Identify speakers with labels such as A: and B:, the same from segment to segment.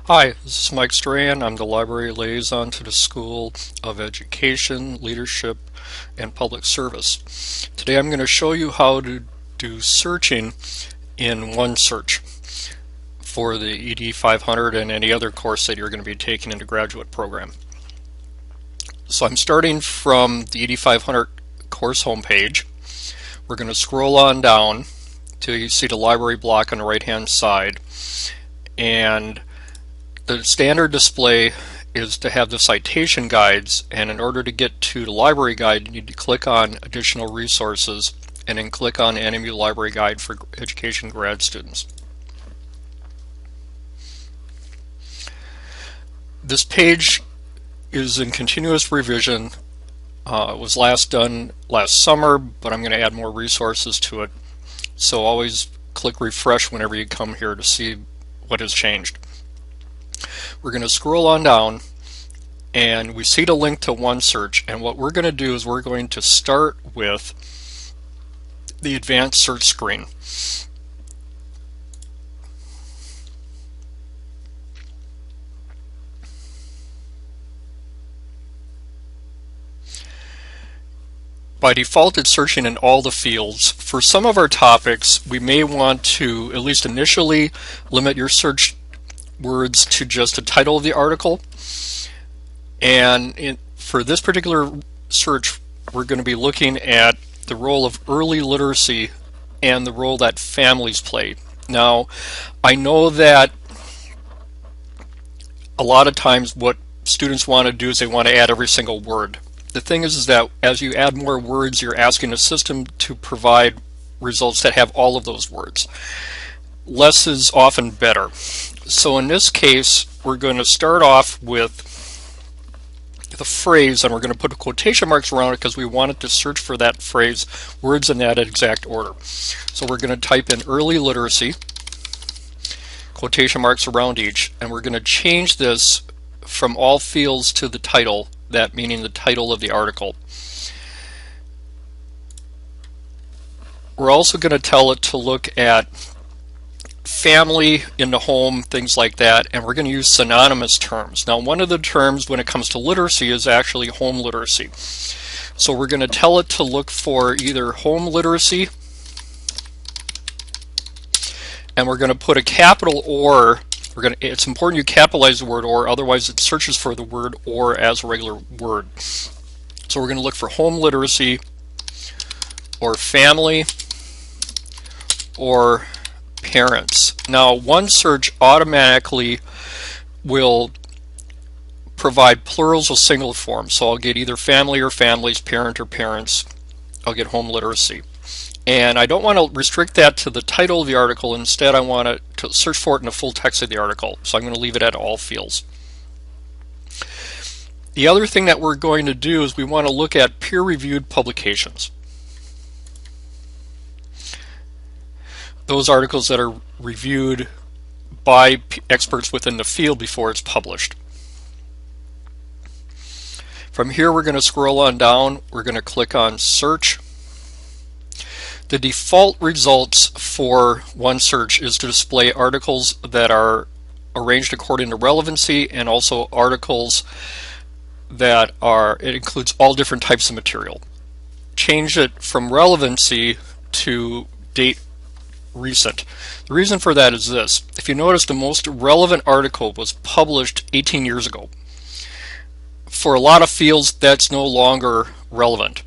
A: Hi, this is Mike Strahan. I'm the Library Liaison to the School of Education, Leadership, and Public Service. Today I'm going to show you how to do searching in OneSearch for the ED 500 and any other course that you're going to be taking in the graduate program. So I'm starting from the ED 500 course homepage. We're going to scroll on down till you see the library block on the right hand side, and the standard display is to have the citation guides, and in order to get to the library guide you need to click on additional resources and then click on NMU Library Guide for Education grad students. This page is in continuous revision. It was last done last summer, but I'm going to add more resources to it, so always click refresh whenever you come here to see what has changed. We're going to scroll on down and we see the link to OneSearch, and what we're going to do is we're going to start with the advanced search screen. By default, it's searching in all the fields. For some of our topics, we may want to, at least initially, limit your search words to just the title of the article. And for this particular search, we're going to be looking at the role of early literacy and the role that families play. Now, I know that a lot of times what students want to do is they want to add every single word. The thing is that as you add more words, you're asking the system to provide results that have all of those words. Less is often better. So in this case, we're going to start off with the phrase, and we're going to put quotation marks around it because we wanted to search for that phrase, words in that exact order. So we're going to type in early literacy, quotation marks around each, and we're going to change this from all fields to the title, that meaning the title of the article. We're also going to tell it to look at family in the home, things like that, and we're going to use synonymous terms. Now, one of the terms when it comes to literacy is actually home literacy. So we're going to tell it to look for either home literacy, and we're going to put a capital or. It's important you capitalize the word or, otherwise it searches for the word or as a regular word. So we're going to look for home literacy or family or parents. Now, OneSearch automatically will provide plurals of single form, so I'll get either family or families, parent or parents. I'll get home literacy. And I don't want to restrict that to the title of the article. Instead, I want to search for it in the full text of the article. So I'm going to leave it at all fields. The other thing that we're going to do is we want to look at peer-reviewed publications. Those articles that are reviewed by experts within the field before it's published. From here, we're going to scroll on down. We're going to click on Search. The default results for OneSearch is to display articles that are arranged according to relevancy, and also articles that it includes all different types of material. Change it from relevancy to date recent. The reason for that is this. If you notice, the most relevant article was published 18 years ago. For a lot of fields, that's no longer relevant.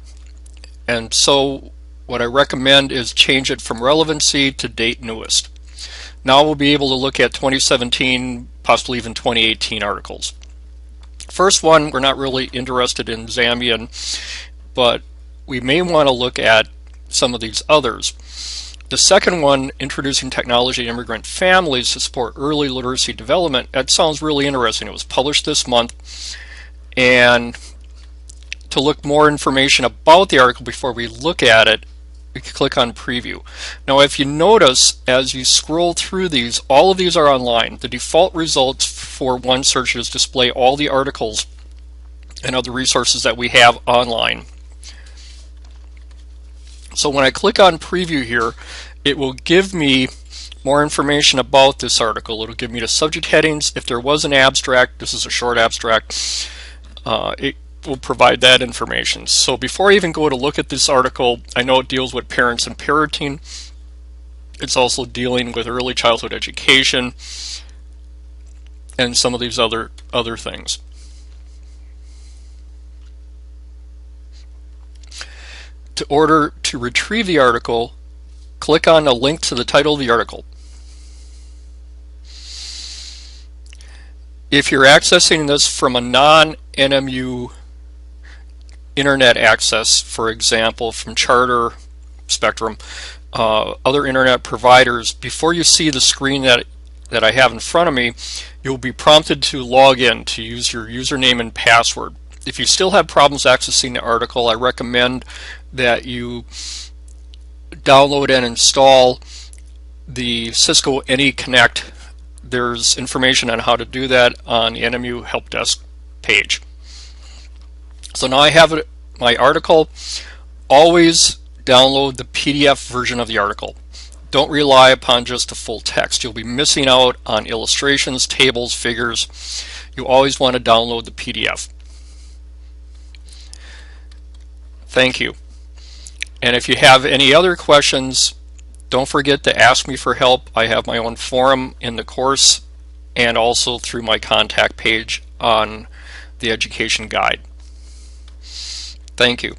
A: And so what I recommend is change it from relevancy to date newest. Now we'll be able to look at 2017, possibly even 2018 articles. First one, we're not really interested in Zambian, but we may want to look at some of these others. The second one, introducing technology to immigrant families to support early literacy development, that sounds really interesting. It was published this month, and to look more information about the article before we look at it, we can click on preview. Now, if you notice, as you scroll through these, all of these are online. The default results for OneSearch is display all the articles and other resources that we have online. So when I click on preview here, it will give me more information about this article. It'll give me the subject headings. If there was an abstract, this is a short abstract, it will provide that information. So before I even go to look at this article, I know it deals with parents and parenting. It's also dealing with early childhood education and some of these other things. In order to retrieve the article, click on a link to the title of the article. If you're accessing this from a non-NMU internet access, for example, from Charter, Spectrum, other internet providers, before you see the screen that I have in front of me, you'll be prompted to log in to use your username and password. If you still have problems accessing the article, I recommend that you download and install the Cisco AnyConnect. There's information on how to do that on the NMU Help Desk page. So now I have my article. Always download the PDF version of the article. Don't rely upon just the full text. You'll be missing out on illustrations, tables, figures. You always want to download the PDF. Thank you. And if you have any other questions, don't forget to ask me for help. I have my own forum in the course and also through my contact page on the education guide. Thank you.